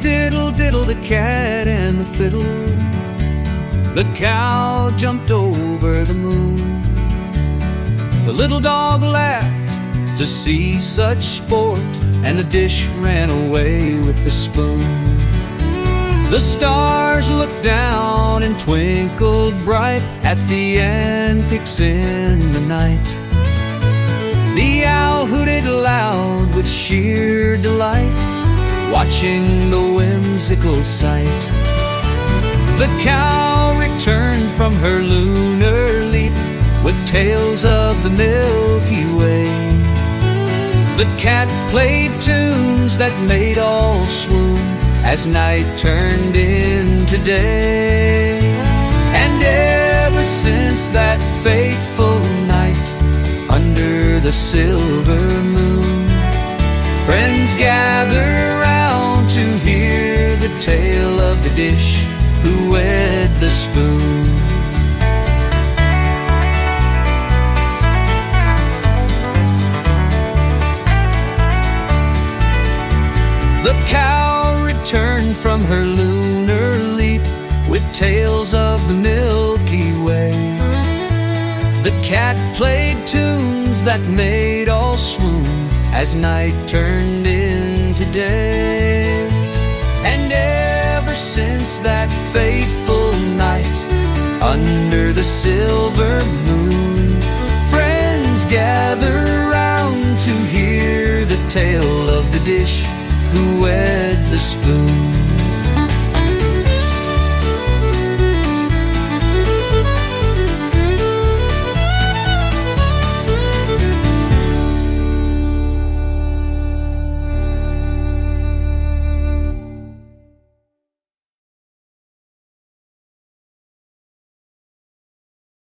diddle diddle, the cat and the fiddle. The cow jumped over the moon. The little dog laughed to see such sport, and the dish ran away with the spoon. The stars looked down and twinkled bright at the antics in the night. The owl hooted loud with sheer delight, watching the whimsical sight. The cow returned from her lunar leap with tales of the Milky Way. The cat played tunes that made all swoon as night turned into day. And ever since that fateful night, under the silver moon, friends gather round to hear the tale of the dish who wed the spoon. The cow returned from her lunar leap with tales of the Milky Way. The cat played tunes that made all swoon as night turned into day. And ever since that fateful night, under the silver moon, friends gather round to hear the tale of the dish who wed the spoon.